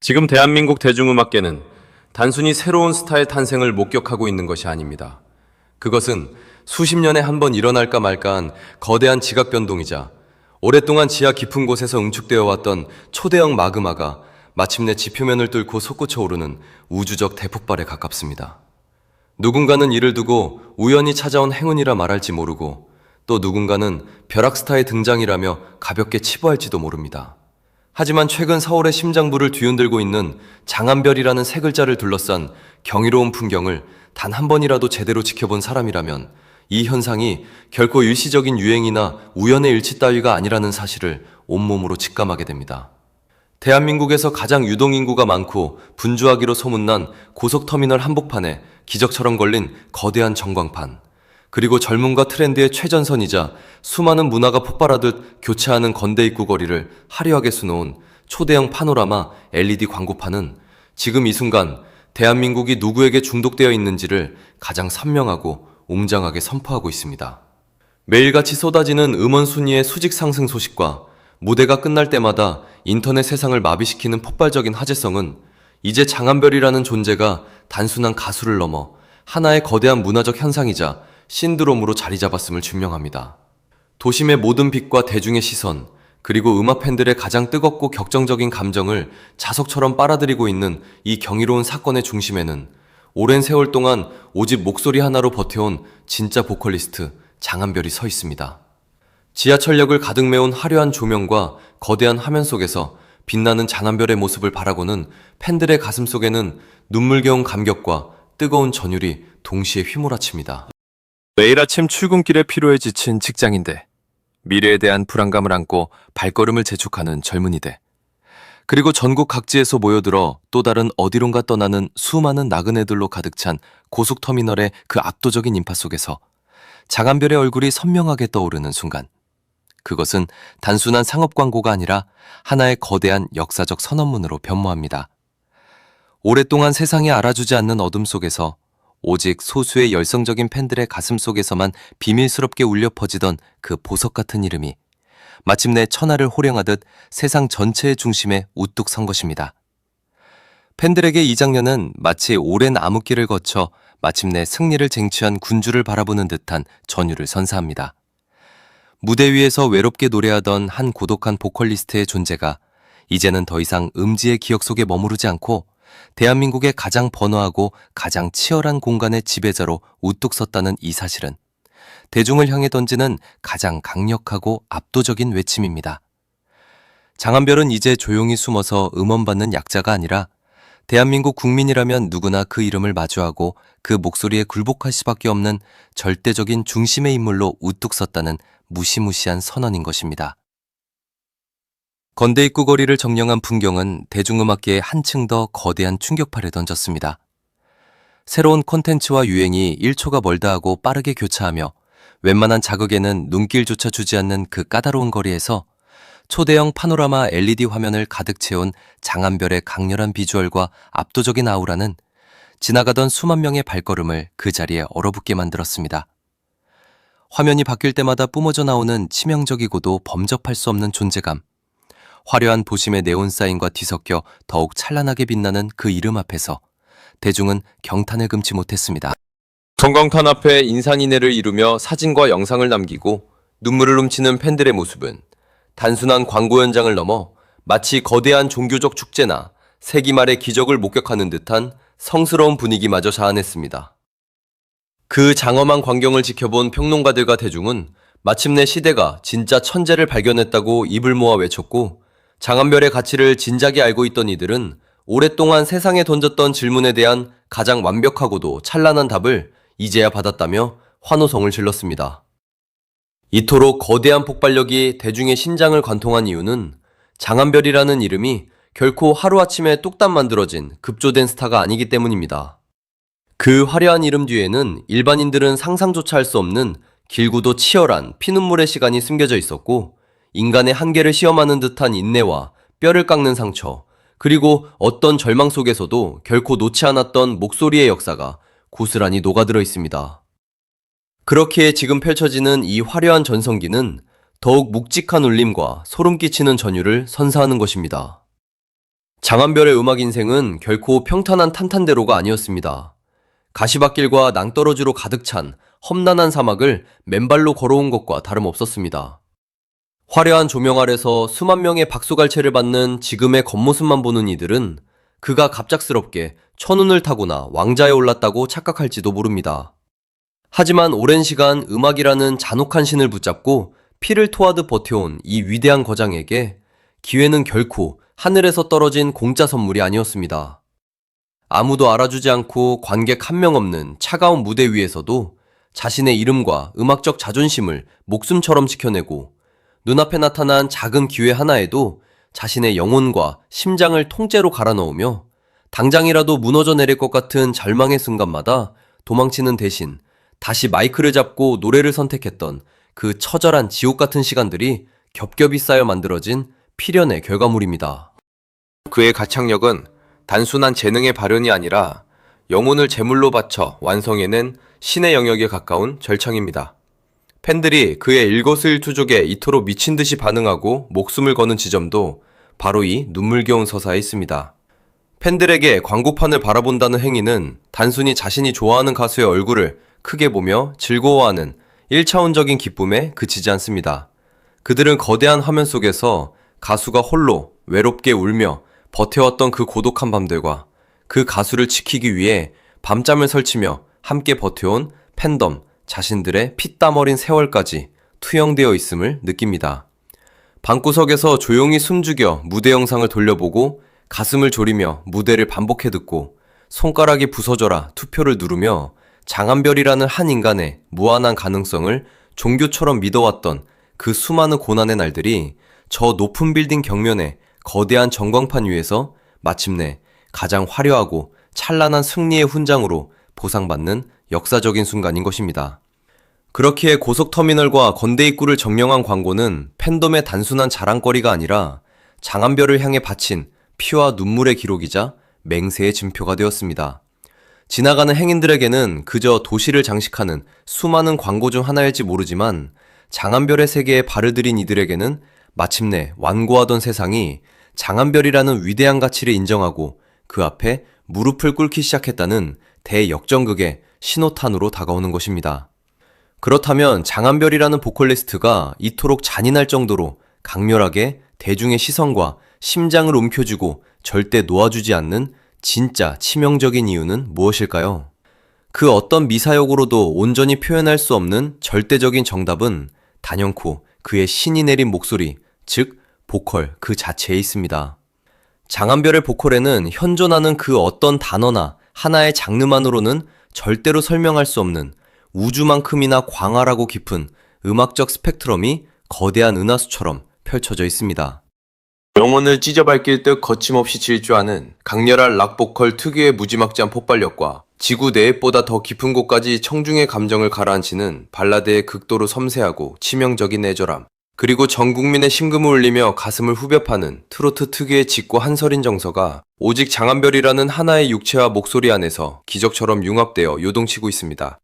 지금 대한민국 대중음악계는 단순히 새로운 스타의 탄생을 목격하고 있는 것이 아닙니다. 그것은 수십 년에 한 번 일어날까 말까한 거대한 지각 변동이자 오랫동안 지하 깊은 곳에서 응축되어 왔던 초대형 마그마가 마침내 지표면을 뚫고 솟구쳐 오르는 우주적 대폭발에 가깝습니다. 누군가는 이를 두고 우연히 찾아온 행운이라 말할지 모르고, 또 누군가는 벼락스타의 등장이라며 가볍게 치부할지도 모릅니다. 하지만 최근 서울의 심장부를 뒤흔들고 있는 장안별이라는 세 글자를 둘러싼 경이로운 풍경을 단 한 번이라도 제대로 지켜본 사람이라면 이 현상이 결코 일시적인 유행이나 우연의 일치 따위가 아니라는 사실을 온몸으로 직감하게 됩니다. 대한민국에서 가장 유동인구가 많고 분주하기로 소문난 고속터미널 한복판에 기적처럼 걸린 거대한 전광판, 그리고 젊음과 트렌드의 최전선이자 수많은 문화가 폭발하듯 교체하는 건대 입구 거리를 화려하게 수놓은 초대형 파노라마 LED 광고판은 지금 이 순간 대한민국이 누구에게 중독되어 있는지를 가장 선명하고 웅장하게 선포하고 있습니다. 매일같이 쏟아지는 음원 순위의 수직 상승 소식과 무대가 끝날 때마다 인터넷 세상을 마비시키는 폭발적인 화제성은 이제 장안별이라는 존재가 단순한 가수를 넘어 하나의 거대한 문화적 현상이자 신드롬으로 자리 잡았음을 증명합니다. 도심의 모든 빛과 대중의 시선, 그리고 음악 팬들의 가장 뜨겁고 격정적인 감정을 자석처럼 빨아들이고 있는 이 경이로운 사건의 중심에는 오랜 세월 동안 오직 목소리 하나로 버텨온 진짜 보컬리스트 장안별이 서 있습니다. 지하철역을 가득 메운 화려한 조명과 거대한 화면 속에서 빛나는 장안별의 모습을 바라보는 팬들의 가슴 속에는 눈물겨운 감격과 뜨거운 전율이 동시에 휘몰아칩니다. 매일 아침 출근길에 피로에 지친 직장인들, 미래에 대한 불안감을 안고 발걸음을 재촉하는 젊은이들, 그리고 전국 각지에서 모여들어 또 다른 어디론가 떠나는 수많은 나그네들로 가득 찬 고속터미널의 그 압도적인 인파 속에서 장안별의 얼굴이 선명하게 떠오르는 순간, 그것은 단순한 상업 광고가 아니라 하나의 거대한 역사적 선언문으로 변모합니다. 오랫동안 세상에 알아주지 않는 어둠 속에서 오직 소수의 열성적인 팬들의 가슴 속에서만 비밀스럽게 울려 퍼지던 그 보석 같은 이름이 마침내 천하를 호령하듯 세상 전체의 중심에 우뚝 선 것입니다. 팬들에게 이 장면은 마치 오랜 암흑기를 거쳐 마침내 승리를 쟁취한 군주를 바라보는 듯한 전율을 선사합니다. 무대 위에서 외롭게 노래하던 한 고독한 보컬리스트의 존재가 이제는 더 이상 음지의 기억 속에 머무르지 않고 대한민국의 가장 번화하고 가장 치열한 공간의 지배자로 우뚝 섰다는 이 사실은 대중을 향해 던지는 가장 강력하고 압도적인 외침입니다. 장안별은 이제 조용히 숨어서 음원받는 약자가 아니라 대한민국 국민이라면 누구나 그 이름을 마주하고 그 목소리에 굴복할 수밖에 없는 절대적인 중심의 인물로 우뚝 섰다는 무시무시한 선언인 것입니다. 건대 입구 거리를 정령한 풍경은 대중음악계에 한층 더 거대한 충격파를 던졌습니다. 새로운 콘텐츠와 유행이 1초가 멀다 하고 빠르게 교차하며 웬만한 자극에는 눈길조차 주지 않는 그 까다로운 거리에서 초대형 파노라마 LED 화면을 가득 채운 장안별의 강렬한 비주얼과 압도적인 아우라는 지나가던 수만 명의 발걸음을 그 자리에 얼어붙게 만들었습니다. 화면이 바뀔 때마다 뿜어져 나오는 치명적이고도 범접할 수 없는 존재감, 화려한 도심의 네온사인과 뒤섞여 더욱 찬란하게 빛나는 그 이름 앞에서 대중은 경탄을 금치 못했습니다. 전광판 앞에 인산인해를 이루며 사진과 영상을 남기고 눈물을 훔치는 팬들의 모습은 단순한 광고 현장을 넘어 마치 거대한 종교적 축제나 세기 말의 기적을 목격하는 듯한 성스러운 분위기마저 자아냈습니다. 그 장엄한 광경을 지켜본 평론가들과 대중은 마침내 시대가 진짜 천재를 발견했다고 입을 모아 외쳤고, 장안별의 가치를 진작에 알고 있던 이들은 오랫동안 세상에 던졌던 질문에 대한 가장 완벽하고도 찬란한 답을 이제야 받았다며 환호성을 질렀습니다. 이토록 거대한 폭발력이 대중의 심장을 관통한 이유는 장안별이라는 이름이 결코 하루아침에 뚝딱 만들어진 급조된 스타가 아니기 때문입니다. 그 화려한 이름 뒤에는 일반인들은 상상조차 할 수 없는 길고도 치열한 피눈물의 시간이 숨겨져 있었고, 인간의 한계를 시험하는 듯한 인내와 뼈를 깎는 상처, 그리고 어떤 절망 속에서도 결코 놓지 않았던 목소리의 역사가 고스란히 녹아들어 있습니다. 그렇기에 지금 펼쳐지는 이 화려한 전성기는 더욱 묵직한 울림과 소름 끼치는 전율을 선사하는 것입니다. 장한별의 음악 인생은 결코 평탄한 탄탄대로가 아니었습니다. 가시밭길과 낭떠러지로 가득 찬 험난한 사막을 맨발로 걸어온 것과 다름없었습니다. 화려한 조명 아래서 수만 명의 박수갈채를 받는 지금의 겉모습만 보는 이들은 그가 갑작스럽게 천운을 타고나 왕자에 올랐다고 착각할지도 모릅니다. 하지만 오랜 시간 음악이라는 잔혹한 신을 붙잡고 피를 토하듯 버텨온 이 위대한 거장에게 기회는 결코 하늘에서 떨어진 공짜 선물이 아니었습니다. 아무도 알아주지 않고 관객 한 명 없는 차가운 무대 위에서도 자신의 이름과 음악적 자존심을 목숨처럼 지켜내고 눈앞에 나타난 작은 기회 하나에도 자신의 영혼과 심장을 통째로 갈아 넣으며 당장이라도 무너져 내릴 것 같은 절망의 순간마다 도망치는 대신 다시 마이크를 잡고 노래를 선택했던 그 처절한 지옥 같은 시간들이 겹겹이 쌓여 만들어진 필연의 결과물입니다. 그의 가창력은 단순한 재능의 발현이 아니라 영혼을 제물로 바쳐 완성해낸 신의 영역에 가까운 절창입니다. 팬들이 그의 일거수일투족에 이토록 미친 듯이 반응하고 목숨을 거는 지점도 바로 이 눈물겨운 서사에 있습니다. 팬들에게 광고판을 바라본다는 행위는 단순히 자신이 좋아하는 가수의 얼굴을 크게 보며 즐거워하는 1차원적인 기쁨에 그치지 않습니다. 그들은 거대한 화면 속에서 가수가 홀로 외롭게 울며 버텨왔던 그 고독한 밤들과 그 가수를 지키기 위해 밤잠을 설치며 함께 버텨온 팬덤, 자신들의 피땀 어린 세월까지 투영되어 있음을 느낍니다. 방구석에서 조용히 숨죽여 무대 영상을 돌려보고 가슴을 졸이며 무대를 반복해 듣고 손가락이 부서져라 투표를 누르며 장한별이라는 한 인간의 무한한 가능성을 종교처럼 믿어왔던 그 수많은 고난의 날들이 저 높은 빌딩 경면에 거대한 전광판 위에서 마침내 가장 화려하고 찬란한 승리의 훈장으로 보상받는 역사적인 순간인 것입니다. 그렇기에 고속터미널과 건대 입구를 점령한 광고는 팬덤의 단순한 자랑거리가 아니라 장한별을 향해 바친 피와 눈물의 기록이자 맹세의 증표가 되었습니다. 지나가는 행인들에게는 그저 도시를 장식하는 수많은 광고 중 하나일지 모르지만 장한별의 세계에 발을 들인 이들에게는 마침내 완고하던 세상이 장한별이라는 위대한 가치를 인정하고 그 앞에 무릎을 꿇기 시작했다는 대역전극의 신호탄으로 다가오는 것입니다. 그렇다면 장한별이라는 보컬리스트가 이토록 잔인할 정도로 강렬하게 대중의 시선과 심장을 움켜쥐고 절대 놓아주지 않는 진짜 치명적인 이유는 무엇일까요? 그 어떤 미사역으로도 온전히 표현할 수 없는 절대적인 정답은 단연코 그의 신이 내린 목소리, 즉 보컬 그 자체에 있습니다. 장한별의 보컬에는 현존하는 그 어떤 단어나 하나의 장르만으로는 절대로 설명할 수 없는 우주만큼이나 광활하고 깊은 음악적 스펙트럼이 거대한 은하수처럼 펼쳐져 있습니다. 영혼을 찢어밟힐 듯 거침없이 질주하는 강렬한 락보컬 특유의 무지막지한 폭발력과 지구 내액보다 더 깊은 곳까지 청중의 감정을 가라앉히는 발라드의 극도로 섬세하고 치명적인 애절함, 그리고 전 국민의 심금을 울리며 가슴을 후벼 파는 트로트 특유의 짙고 한서린 정서가 오직 장한별이라는 하나의 육체와 목소리 안에서 기적처럼 융합되어 요동치고 있습니다.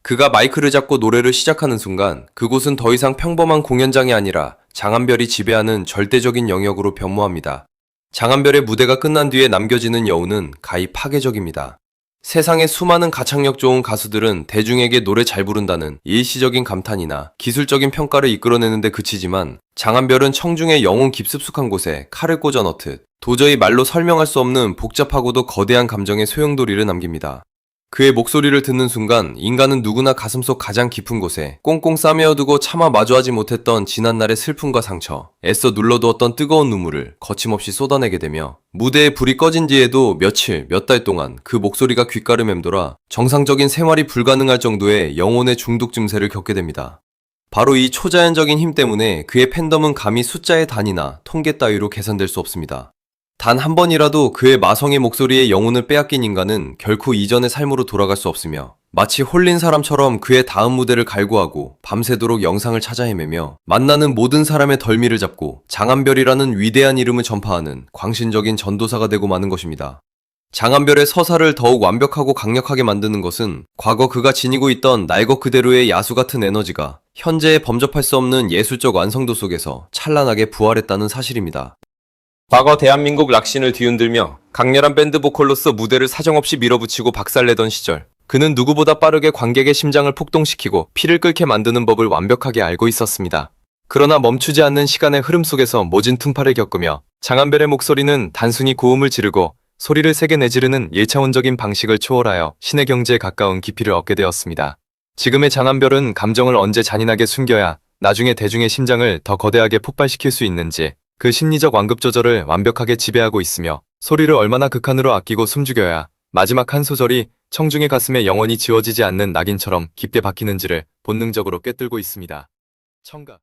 그가 마이크를 잡고 노래를 시작하는 순간 그곳은 더 이상 평범한 공연장이 아니라 장한별이 지배하는 절대적인 영역으로 변모합니다. 장한별의 무대가 끝난 뒤에 남겨지는 여운은 가히 파괴적입니다. 세상의 수많은 가창력 좋은 가수들은 대중에게 노래 잘 부른다는 일시적인 감탄이나 기술적인 평가를 이끌어내는데 그치지만 장한별은 청중의 영혼 깊숙한 곳에 칼을 꽂아 넣듯 도저히 말로 설명할 수 없는 복잡하고도 거대한 감정의 소용돌이를 남깁니다. 그의 목소리를 듣는 순간 인간은 누구나 가슴속 가장 깊은 곳에 꽁꽁 싸매어두고 차마 마주하지 못했던 지난날의 슬픔과 상처, 애써 눌러두었던 뜨거운 눈물을 거침없이 쏟아내게 되며 무대에 불이 꺼진 뒤에도 며칠, 몇 달 동안 그 목소리가 귓가를 맴돌아 정상적인 생활이 불가능할 정도의 영혼의 중독 증세를 겪게 됩니다. 바로 이 초자연적인 힘 때문에 그의 팬덤은 감히 숫자의 단위나 통계 따위로 계산될 수 없습니다. 단 한 번이라도 그의 마성의 목소리에 영혼을 빼앗긴 인간은 결코 이전의 삶으로 돌아갈 수 없으며 마치 홀린 사람처럼 그의 다음 무대를 갈구하고 밤새도록 영상을 찾아 헤매며 만나는 모든 사람의 덜미를 잡고 장한별이라는 위대한 이름을 전파하는 광신적인 전도사가 되고 마는 것입니다. 장한별의 서사를 더욱 완벽하고 강력하게 만드는 것은 과거 그가 지니고 있던 날 것 그대로의 야수 같은 에너지가 현재의 범접할 수 없는 예술적 완성도 속에서 찬란하게 부활했다는 사실입니다. 과거 대한민국 락신을 뒤흔들며 강렬한 밴드 보컬로서 무대를 사정없이 밀어붙이고 박살내던 시절, 그는 누구보다 빠르게 관객의 심장을 폭동시키고 피를 끓게 만드는 법을 완벽하게 알고 있었습니다. 그러나 멈추지 않는 시간의 흐름 속에서 모진 퉁파를 겪으며 장한별의 목소리는 단순히 고음을 지르고 소리를 세게 내지르는 1차원적인 방식을 초월하여 신의 경지에 가까운 깊이를 얻게 되었습니다. 지금의 장한별은 감정을 언제 잔인하게 숨겨야 나중에 대중의 심장을 더 거대하게 폭발시킬 수 있는지 그 심리적 완급 조절을 완벽하게 지배하고 있으며 소리를 얼마나 극한으로 아끼고 숨죽여야 마지막 한 소절이 청중의 가슴에 영원히 지워지지 않는 낙인처럼 깊게 박히는지를 본능적으로 꿰뚫고 있습니다. 청각